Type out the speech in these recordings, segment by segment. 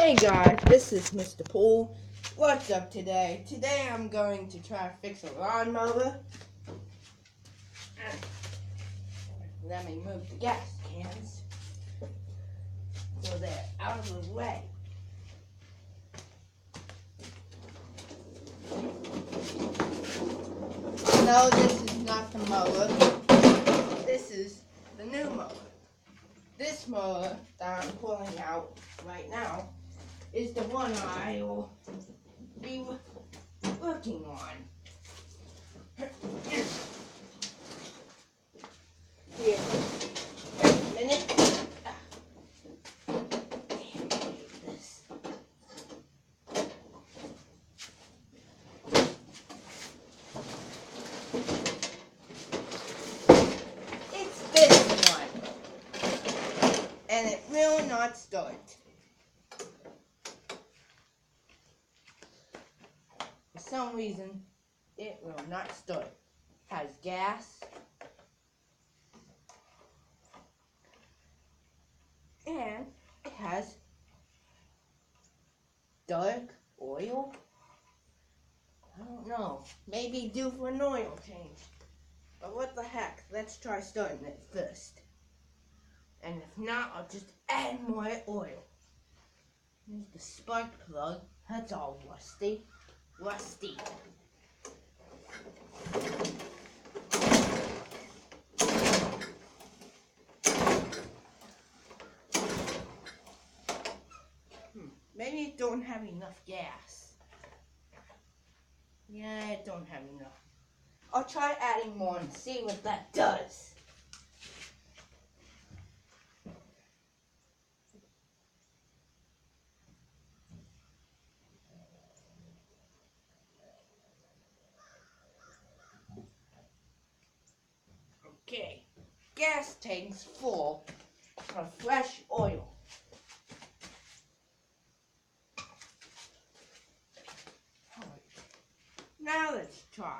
Hey guys, this is Mr. Pool. What's up today? Today I'm going to try to fix a lawnmower. Let me move the gas cans so they're out of the way. No, this is not the mower. This is the new mower. This mower that I'm pulling out right now is the one I will be working on. Here, a minute. It's this one, and it will not start. For some reason, it will not start. Has gas. And it has dark oil. I don't know. Maybe due for an oil change. But what the heck? Let's try starting it first. And if not, I'll just add more oil. Here's the spark plug. That's all rusty. Maybe it don't have enough gas. Yeah, it don't have enough. I'll try adding more and see what that does. Okay, gas tank's full of fresh oil. Now let's try.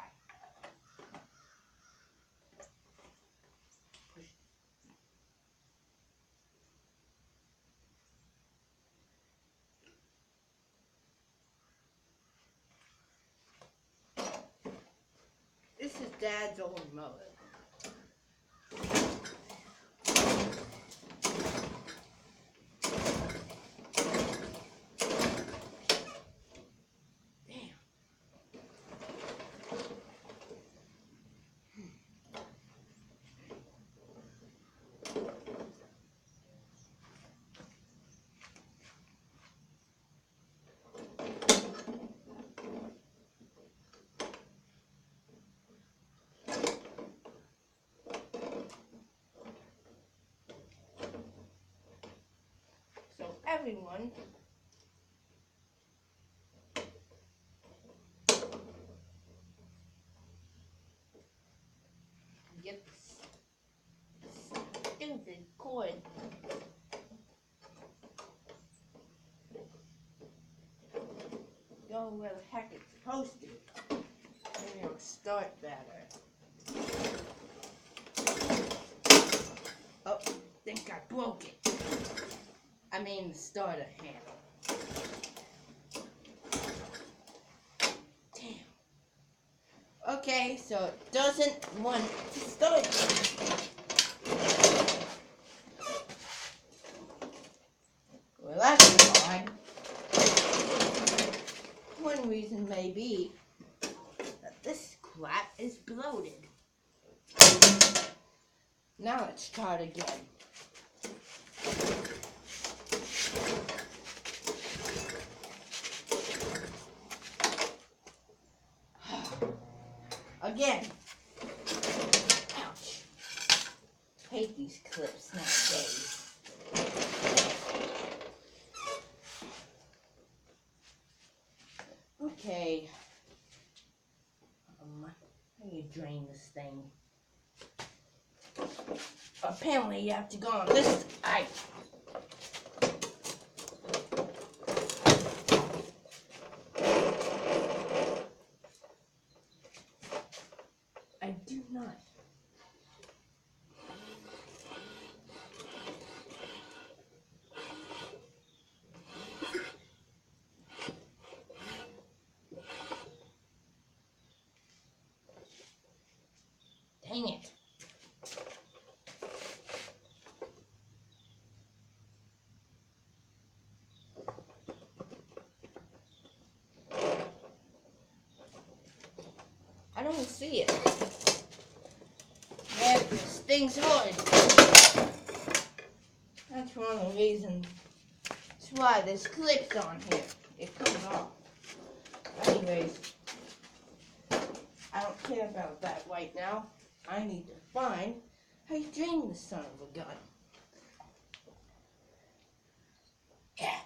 This is Dad's old mower. So everyone get this stupid cord. Go where the heck it's supposed to. Maybe it'll start better. Oh, think I broke it. I mean the starter handle. Damn. Okay, so it doesn't want to start. Well, that's odd. One reason may be that this crap is bloated. Now let's try it again. Again. Ouch. Hate these clips nowadays. Okay. How do you drain this thing? Apparently you have to go on this side. I do not. don't see it. Yeah, this thing's hard. That's one of the reasons. That's why there's clips on here. It comes off. Anyways, I don't care about that right now. I need to find how you drain the son of a gun. Yeah.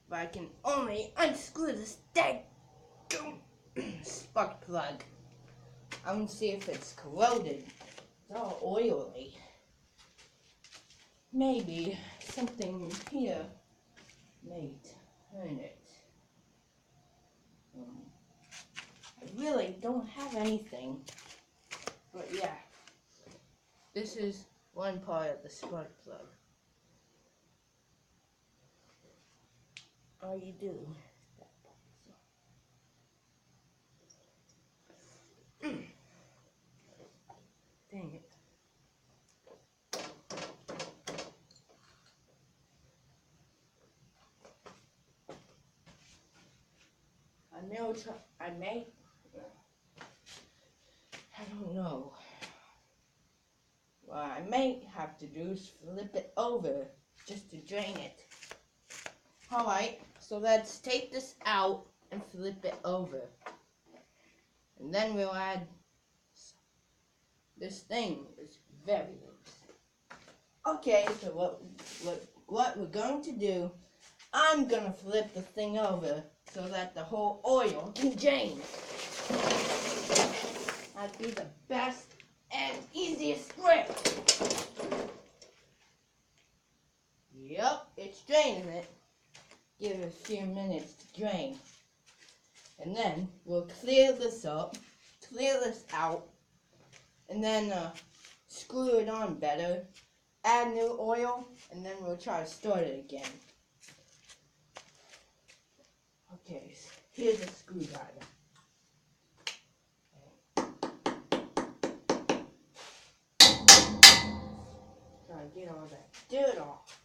If I can only unscrew this dang spark plug. I'm gonna see if it's corroded. It's all oily. Maybe something here may turn it. I really don't have anything. But yeah, this is one part of the spark plug. All you do. Dang it. I don't know. What I may have to do is flip it over just to drain it. Alright, so let's take this out and flip it over. And then we'll add, this thing is very loose. Okay, so what we're going to do, I'm going to flip the thing over so that the whole oil can drain. That'd be the best and easiest way. Yep, it's draining it. Give it a few minutes to drain. And then we'll clear this up, clear this out, and then screw it on better, add new oil, and then we'll try to start it again. Okay, so here's a screwdriver. Try to get all that dirt off.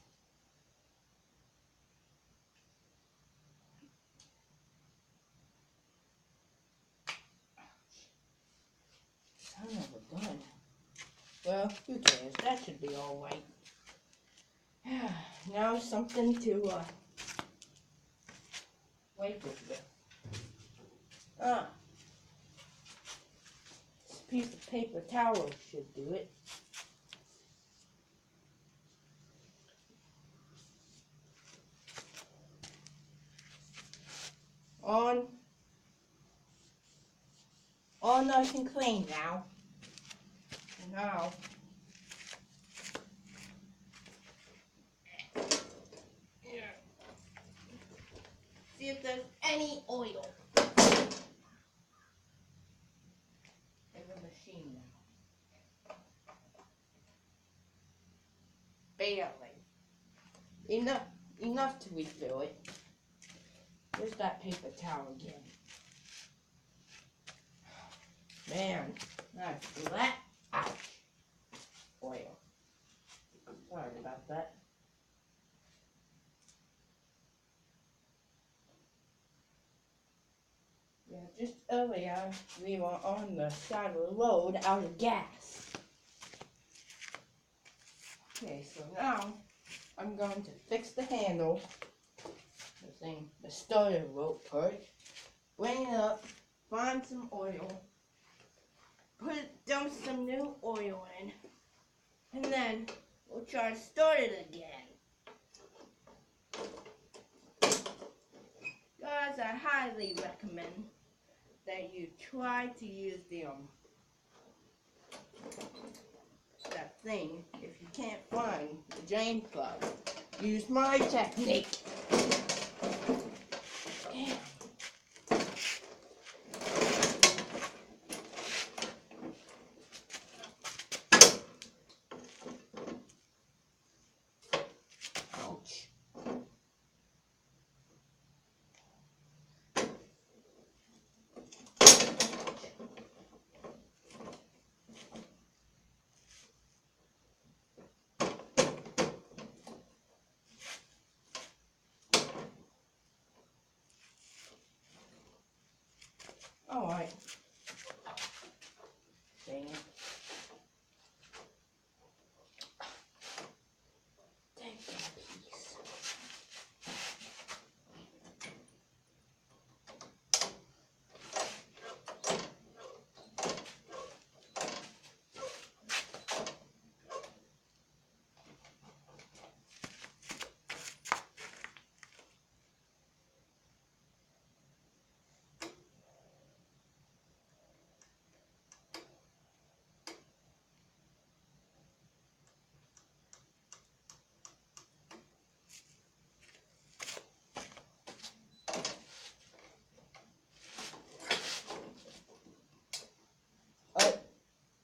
Son of a gun. Well, who cares? That should be all right. Now something to wipe it with. This piece of paper towel should do it. All nice and clean now. And now, see if there's any oil in the machine now. Barely. Enough to refill it. There's that paper towel again. Man, that's flat. Ouch. Oil. Sorry about that. Yeah, just earlier we were on the side of the road out of gas. Okay, so now I'm going to fix the handle. The starter rope part. Bring it up, find some oil, dump some new oil in, and then we'll try to start it again. Guys, I highly recommend that you try to use that thing. If you can't find the drain plug, use my technique. Ouch. Dang it. Dang that piece.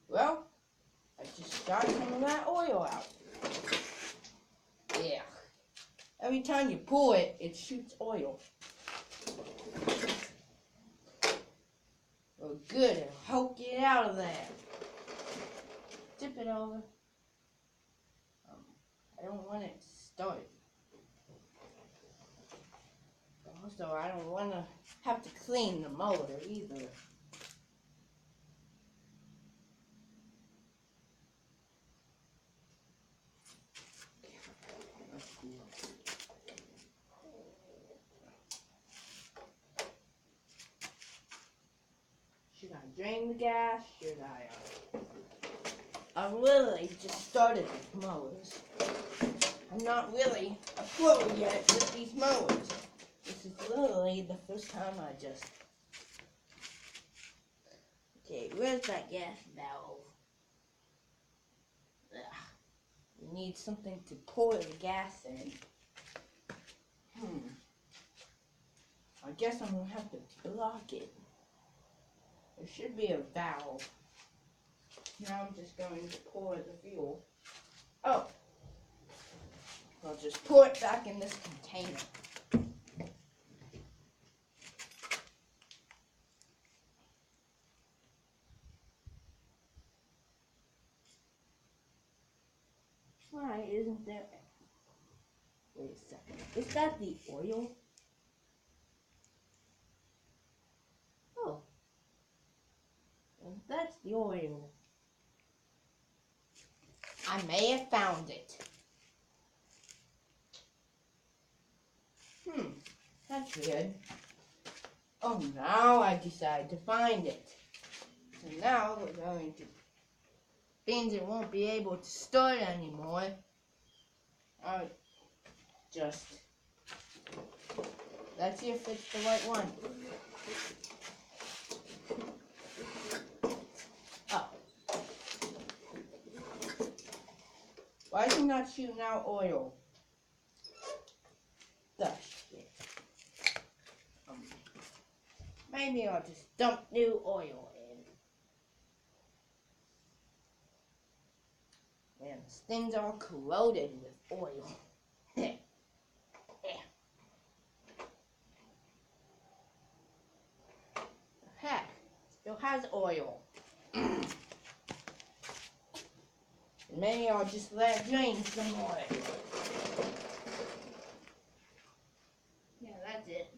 Well, I just got some of that oil out. Yeah. Every time you pull it, it shoots oil. Well, good. It'll help get out of there. Tip it over. I don't want it to start. Also, I don't want to have to clean the mower either. Should I drain the gas? Should I literally just started with mowers. I'm not really a pro yet with these mowers. This is literally the first time I just... Okay, where's that gas valve? Ugh. You need something to pour the gas in. I guess I'm going to have to block it. There should be a valve. Now I'm just going to pour the fuel. Oh! I'll just pour it back in this container. Why isn't there... Wait a second. Is that the oil? Oh. Well, that's the oil. I may have found it. That's weird. Oh, now I decide to find it. So now we're going to... Means it won't be able to start anymore. I'll just... Let's see if it's the right one. Oh. Why is it not shooting out oil? The shit. Maybe I'll just dump new oil in. Man, this thing's all corroded with oil. Heck, still has oil. Maybe I'll just let it drain some more. Yeah, that's it.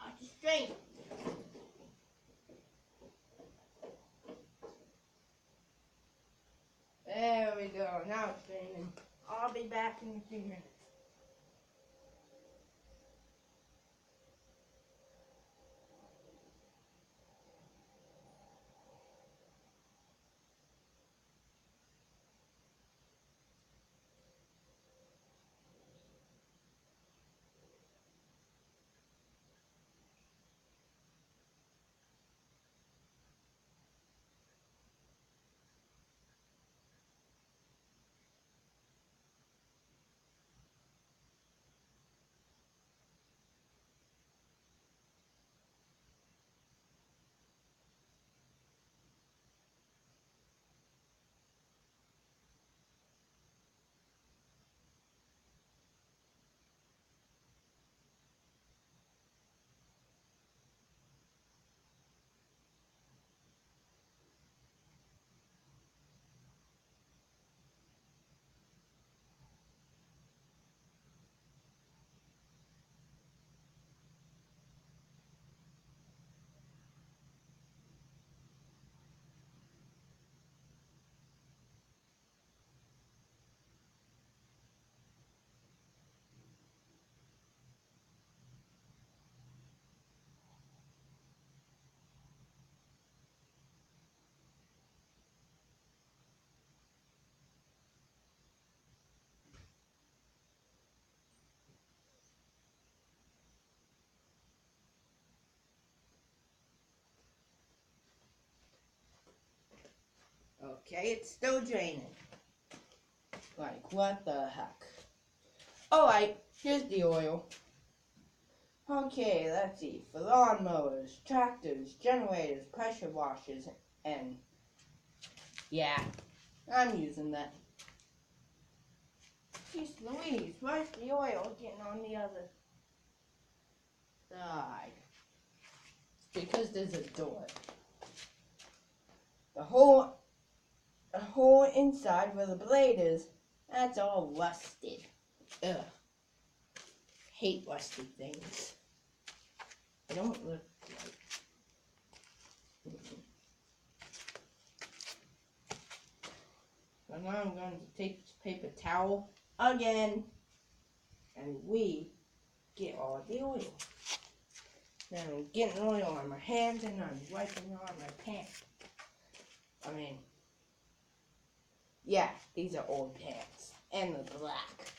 I'll just drain it. There we go. Now it's draining. I'll be back in a few minutes. Okay, it's still draining. Like, what the heck? Alright, here's the oil. Okay, let's see. For lawnmowers, tractors, generators, pressure washers, and... yeah, I'm using that. Jeez Louise, where's the oil getting on the other side? It's because there's a door. The whole inside where the blade is, that's all rusted. Ugh. Hate rusty things. They don't look like... So now I'm going to take this paper towel again, and we get all the oil. Then I'm getting oil on my hands and I'm wiping on my pants. Yeah, these are old pants. And the black.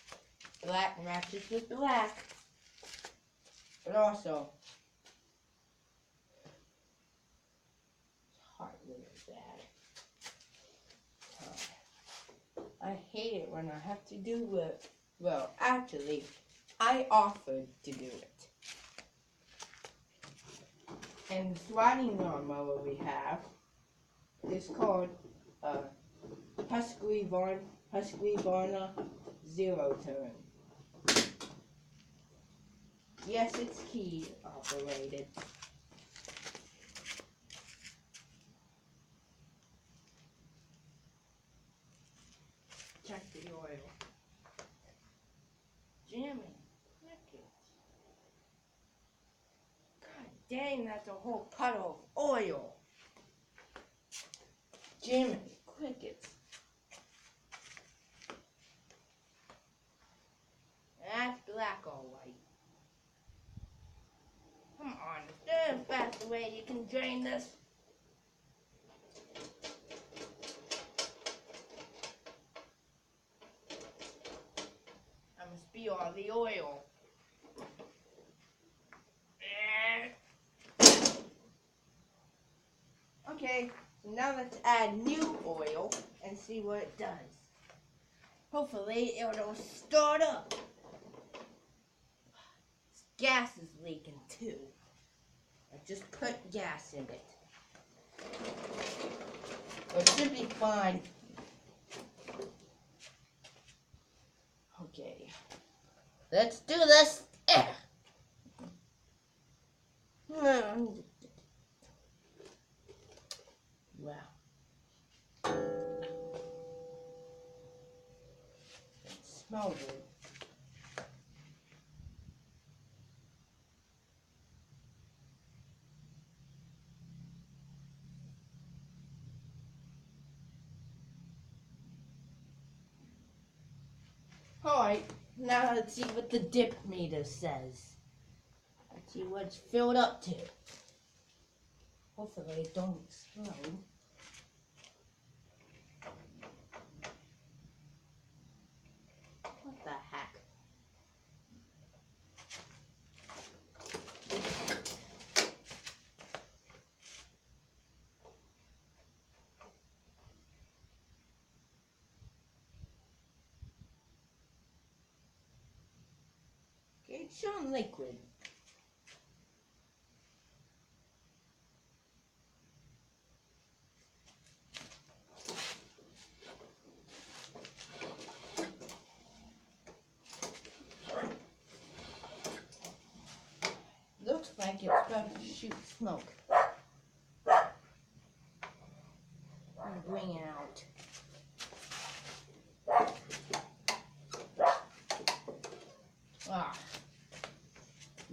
Black matches with black. But also, it's hot really bad. I hate it when I have to do it. Well, actually, I offered to do it. And the sliding lawnmower we have is called Husqvarna Zero Turn. Yes, it's key operated. Check the oil. Jamming. God dang, that's a whole puddle of oil. Jamming crickets. That's black all white. Come on, there's a faster way you can drain this. I must be all the oil. Okay, so now let's add new oil and see what it does. Hopefully it'll start up. This gas is leaking too. I just put gas in it. It should be fine. Okay, let's do this. Wow. It smells good. Alright, now let's see what the dip meter says. Let's see what it's filled up to. Hopefully it don't explode. What the heck? Okay, it's showing liquid. Looks like it's about to shoot smoke. I'm bringing it out. Ah,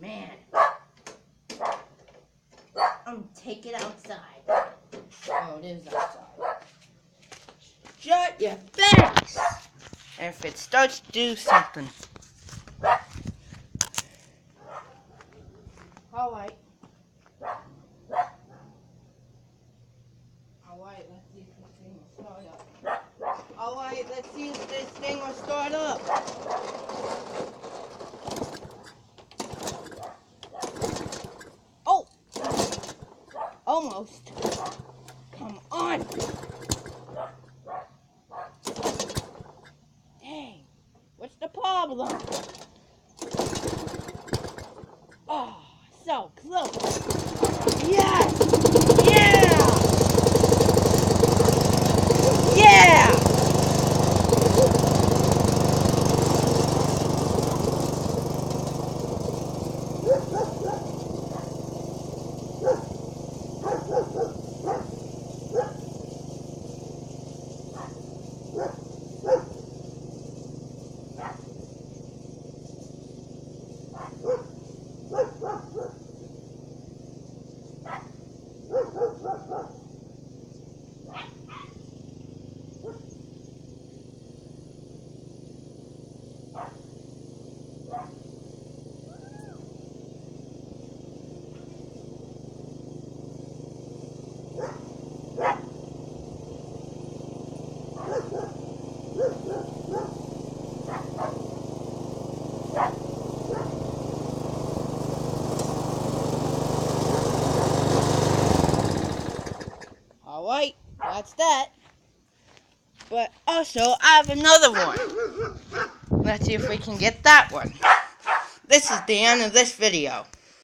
man. I'm taking it outside. Oh, it is outside. Shut your face! And if it starts to do something. Alright. Alright, let's see if this thing will start up. Alright, let's see if this thing will start up. Oh! Almost. Come on! problem. Oh, so close. Yes! Yeah! Yeah! Alright, that's that. But also, I have another one. Let's see if we can get that one. This is the end of this video.